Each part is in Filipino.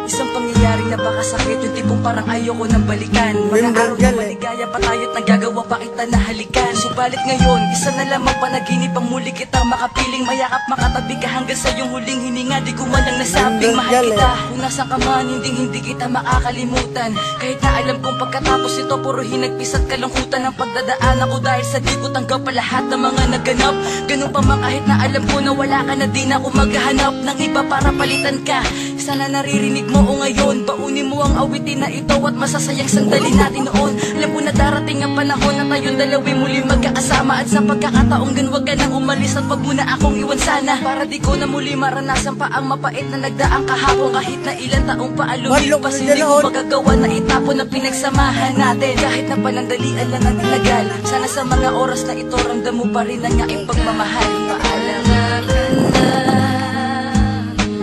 Isang pangyayaring napakasakit, yung tipong parang ayoko nang balikan. Mga araw na maligaya pa tayo't nagagawa pa kita na halikan. Subalit ngayon, isa na lamang panaginip ang muli kitang makapiling. Mayakap makatabi ka hanggang sa iyong huling hininga. Di ko man lang nasabing mahal kita. Kung nasa ka man, hindi kita makakalimutan. Kahit na alam kong pagkatapos ito puro hinagpis at kalungkutan ang pagdadaanan ko. Dahil sa di ko tanggap pa lahat ng mga naganap. Ganun pa man kahit na alam ko na wala ka na, di na ako maghahanap ng iba para palitan ka. Sana naririnig mo o ngayon, baunin mo ang awitin na ito at masasayang sandali natin noon. Alam ko na darating ang panahon na tayong dalawi muli magkakasama. At sa pagkakataong gan wag ka nang umalis at wag mo na akong iwan sana. Para di ko na muli maranasan pa ang mapait na nagdaang kahapon. Kahit na ilang taong pa lumipas, hindi ko magagawa na itapon na pinagsamahan natin. Kahit na panandalian lang ang tinagal, sana sa mga oras na ito ramdam mo pa rin ang aking pagmamahal. Paalam na ka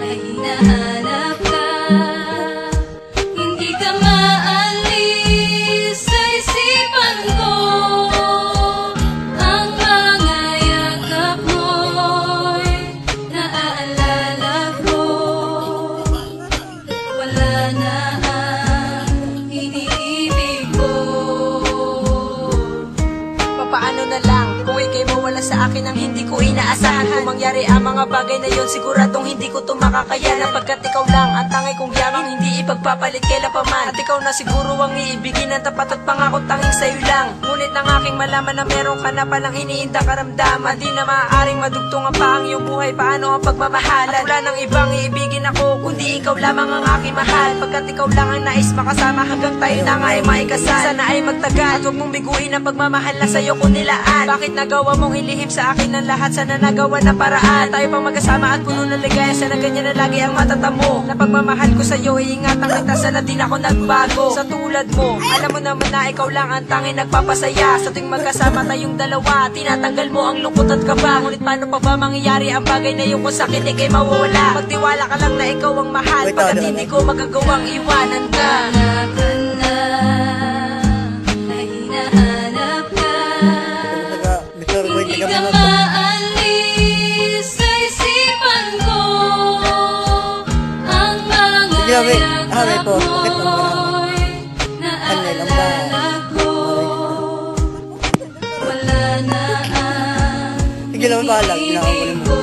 na hinahanap ka, hindi ka maalis sa isipan ko. Ang mga yakap mo'y naaalala ko. Wala na ang iniibig ko. Papaano na lang kung ika'y mawala sa akin ang hindi ko inaasahan. Kung mangyari ang mga bagay na yon, siguradong hindi ko ito makakayanan. Pagkat ikaw lang ang tangay kong yamang hindi ipagpapalit kailan pa man. At ikaw na siguro ang iibigin ng tapat at pangako tanging sa'yo lang. Ngunit nang aking malaman na meron ka na palang iniinda karamdaman, di na maaaring madugtungan pa ang iyong buhay. Paano ang pagmamahalan? At wala nang ibang iibigin ako kundi ikaw lamang ang aking mahal. Pagkat ikaw lang ang nais makasama hanggang tayo na nga ay maikasal. Sana ay magtagal at huwag mong biguin ang pagmamahal na sa'yo ko nilaan. Bakit nagawa mong ilihim sa akin ng lahat? Sana nagawa na paraan tayo pang magkasama at puno ng ligaya. Sana ganyan na lagi ang matatamo na pagmamahal ko sa'yo. Iingatan kita, sana din ako nagbago sa tulad mo. Alam mo naman na ikaw lang ang tanging nagpapasaya. Sa tuwing magkasama tayong dalawa, tinatanggal mo ang lungkot at kaba. Ngunit paano pa ba mangyayari ang bagay na yung kung sakit ikay mawawala? Magtiwala ka lang na ikaw ang mahal, pagkat hindi ko magagawang iwanan ka. Hinahanap ka, hindi ka maalis sa isipan ko. Ang mga yakap mo'y naaalala ko. Wala na ang iniibig ko.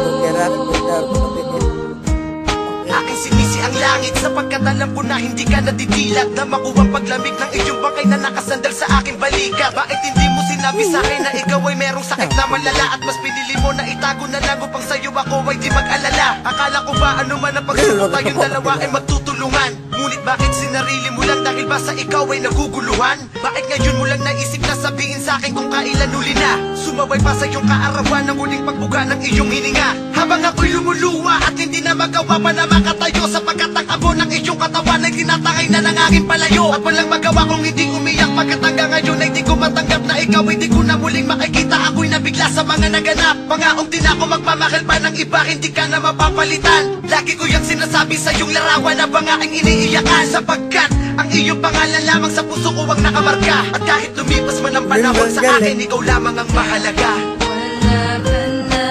Aking sinisi ang langit sapagkat alam ko na hindi ka nadidilag na makuwang paglamig ng iyong bangkay na nakasandal sa aking balikat. Bakit hindi mo sinabi sa akin na ikaw ay merong sakit na malala? At mas pinili mo na itago na lang upang sa'yo ako ay di mag-alala. Akala ko ba ano man ang pagsuko tayong dalawa ay magtutulungan? Ngunit bakit sinarili mo lang dahil ba sa ikaw ay naguguluhan? Bakit ngayon mo lang naisip na sabihin sa akin kung kailan uli na sumabay pa sa iyong kaarawan ng muling pagbuga ng iyong hininga? Habang ako'y lumuluwa at hindi na magawa pa na makatayo sapagkat ang abo ng iyong katawan ay tinatangay na ng aking palayo. At walang magawa kung hindi umiyak pagkat hanggang ngayon ay di ko matanggap na ikaw ay di ko na muling makikita. Ako'y nabigla sa mga naganap, pangaong di na ako magmamahal pa ng iba, hindi ka na mapapalitan. Lagi ko yung sinasabi sa iyong larawan na ba nga ang iniiyakan, sapagkat ang iyong pangalan lamang sa puso ko ang nakamarka. At kahit lumipas man ang panahon sa akin, ikaw lamang ang mahalaga. Wala ka na,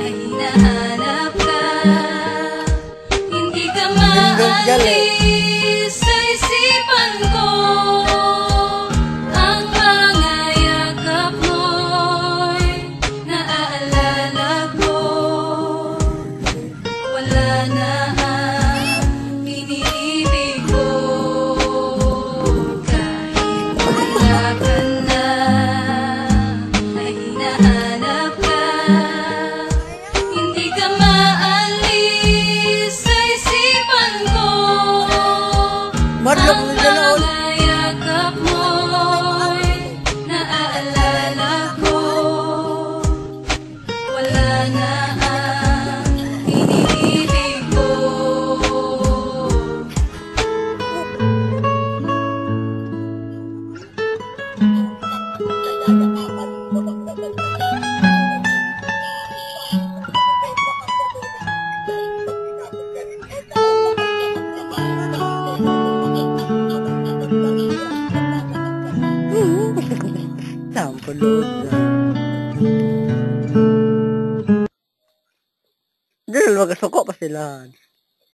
hinahanap ka, hindi ka maalis sa isipan ko. Ang mga yakap mo'y naaalala ko. Wala na ang iniibig ko. Kahit wala ka na, hinahanap ka, hindi ka maalis sa isipan ko. Puluod na. Hindi na magasuko pa sila.